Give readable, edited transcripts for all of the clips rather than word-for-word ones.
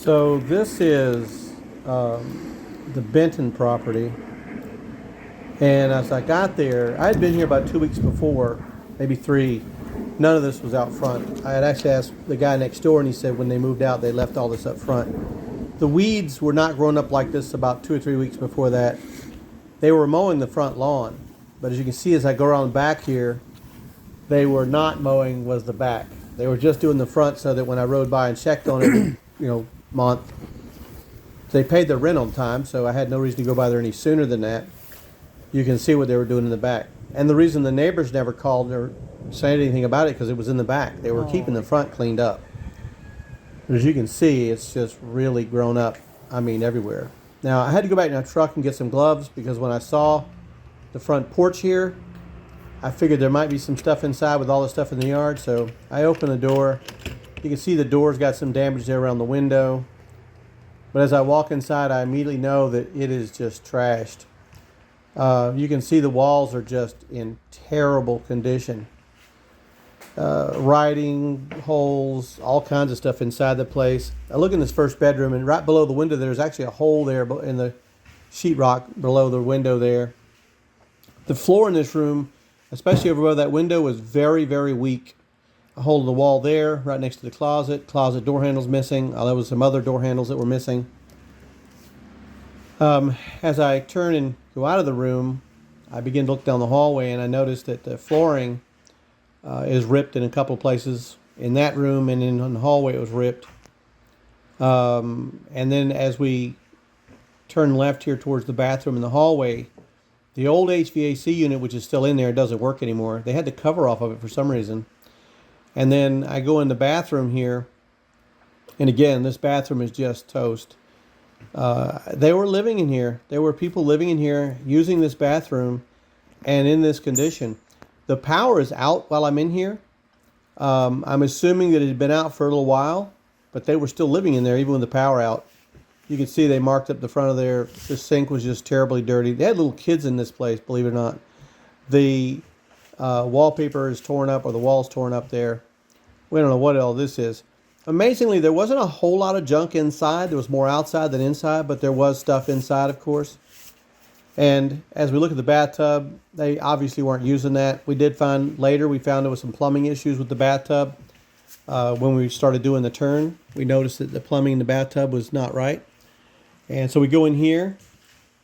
So this is the Benton property, and as I got there, I had been here about 2 weeks before, maybe three. None of this was out front. I had actually asked the guy next door, and he said when they moved out, they left all this up front. The weeds were not growing up like this about 2 or 3 weeks before that. They were mowing the front lawn, but as you can see, as I go around back here, they were not mowing was the back. They were just doing the front so that when I rode by and checked on it, month, they paid their rent on time, so I had no reason to go by there any sooner than that. You can see what they were doing in the back. And the reason the neighbors never called or said anything about it because it was in the back. They were keeping the front cleaned up. As you can see, it's just really grown up, everywhere. Now, I had to go back in my truck and get some gloves because when I saw the front porch here, I figured there might be some stuff inside with all the stuff in the yard, so I opened the door. You can see the door's got some damage there around the window. But as I walk inside, I immediately know that it is just trashed. You can see the walls are just in terrible condition. Writing, holes, all kinds of stuff inside the place. I look in this first bedroom, and right below the window there's actually a hole there in the sheetrock below the window there. The floor in this room, especially over by that window, was very, very weak. A hole in the wall there, right next to the closet. Closet door handle's missing. There was some other door handles that were missing. As I turn and go out of the room, I begin to look down the hallway, and I notice that the flooring is ripped in a couple of places. In that room and in the hallway, it was ripped. And then as we turn left here towards the bathroom in the hallway, the old HVAC unit, which is still in there, doesn't work anymore. They had the cover off of it for some reason. And then I go in the bathroom here, and again, this bathroom is just toast. They were living in here. There were people living in here using this bathroom and in this condition. The power is out while I'm in here. I'm assuming that it had been out for a little while, but they were still living in there even with the power out. You can see they marked up the front of their, the sink was just terribly dirty. They had little kids in this place, believe it or not. The wallpaper is torn up, or the wall's torn up there. We don't know what all this is. Amazingly, there wasn't a whole lot of junk inside. There was more outside than inside, but there was stuff inside, of course. And as we look at the bathtub, they obviously weren't using that. We did find later, we found there was some plumbing issues with the bathtub. When we started doing the turn, we noticed that the plumbing in the bathtub was not right. And so we go in here.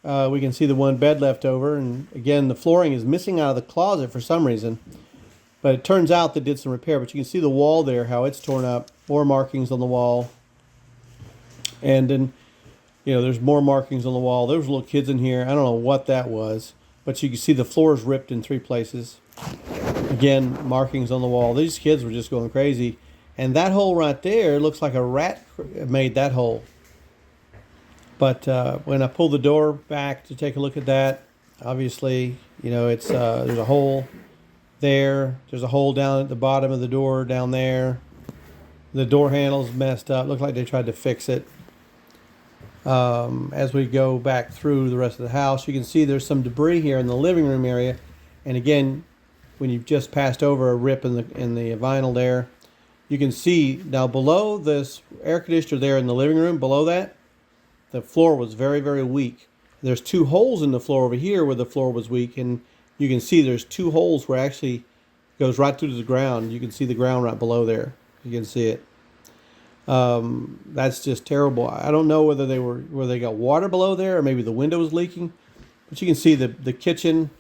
We can see the one bed left over, and again, the flooring is missing out of the closet for some reason. But it turns out they did some repair. But you can see the wall there, how it's torn up. More markings on the wall. And then, there's more markings on the wall. There was little kids in here. I don't know what that was. But you can see the floor is ripped in 3 places. Again, markings on the wall. These kids were just going crazy. And that hole right there looks like a rat made that hole. But when I pull the door back to take a look at that, obviously, it's there's a hole there. There's a hole down at the bottom of the door down there. The door handle's messed up. Looked like they tried to fix it. As we go back through the rest of the house, you can see there's some debris here in the living room area. And again, when you've just passed over a rip in the vinyl there, you can see now below this air conditioner there in the living room, below that, the floor was very, very weak. There's 2 holes in the floor over here where the floor was weak, and you can see there's 2 holes where it actually goes right through to the ground. You can see the ground right below there. You can see it. That's just terrible. I don't know whether they got water below there or maybe the window was leaking, but you can see the kitchen,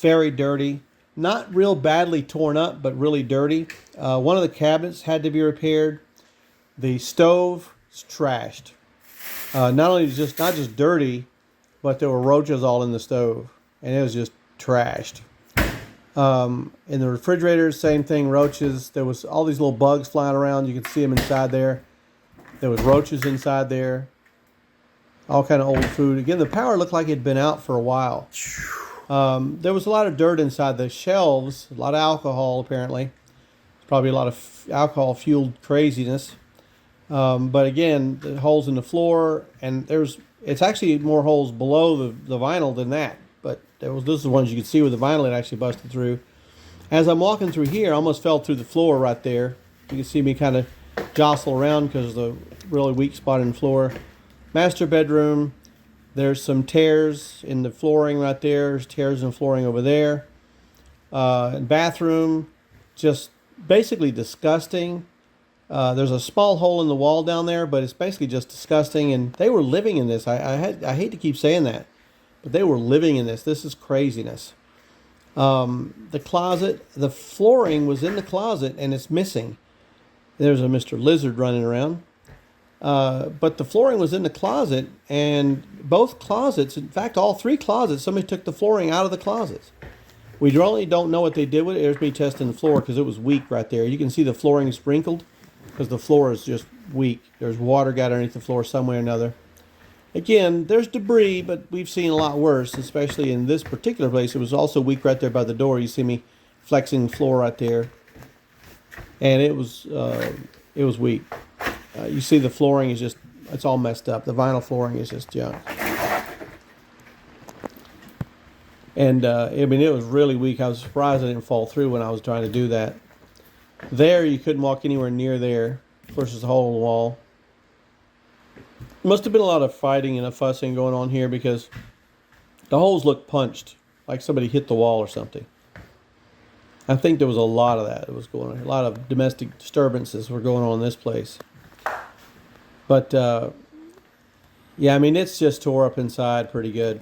very dirty. Not real badly torn up, but really dirty. One of the cabinets had to be repaired. The stove is trashed. Not just dirty, but there were roaches all in the stove, and it was just trashed. In the refrigerator, same thing, roaches. There was all these little bugs flying around. You can see them inside there. There was roaches inside there. All kind of old food. Again, the power looked like it had been out for a while. There was a lot of dirt inside the shelves, a lot of alcohol apparently. Probably a lot of alcohol-fueled craziness. But again, the holes in the floor, and it's actually more holes below the vinyl than that. But this is the ones you could see where the vinyl had actually busted through. As I'm walking through here, I almost fell through the floor right there. You can see me kind of jostle around because the really weak spot in the floor. Master bedroom. There's some tears in the flooring right there. There's tears in the flooring over there. Bathroom, just basically disgusting. There's a small hole in the wall down there, but it's basically just disgusting. And they were living in this. I hate to keep saying that, but they were living in this. This is craziness. The closet, the flooring was in the closet and it's missing. There's a Mr. Lizard running around. But the flooring was in the closet, and both closets, in fact, all three closets, somebody took the flooring out of the closets. We really don't know what they did with it. There's me testing the floor because it was weak right there. You can see the flooring is sprinkled because the floor is just weak. There's water got underneath the floor some way or another. Again, there's debris, but we've seen a lot worse, especially in this particular place. It was also weak right there by the door. You see me flexing the floor right there. And it was weak. You see the flooring is just, it's all messed up. The vinyl flooring is just junk. And I mean, it was really weak. I was surprised I didn't fall through when I was trying to do that. There, you couldn't walk anywhere near there. Of course, there's a hole in the wall. Must have been a lot of fighting and a fussing going on here because the holes look punched, like somebody hit the wall or something. I think there was a lot of that was going on. A lot of domestic disturbances were going on in this place. But, yeah, I mean, it's just tore up inside pretty good.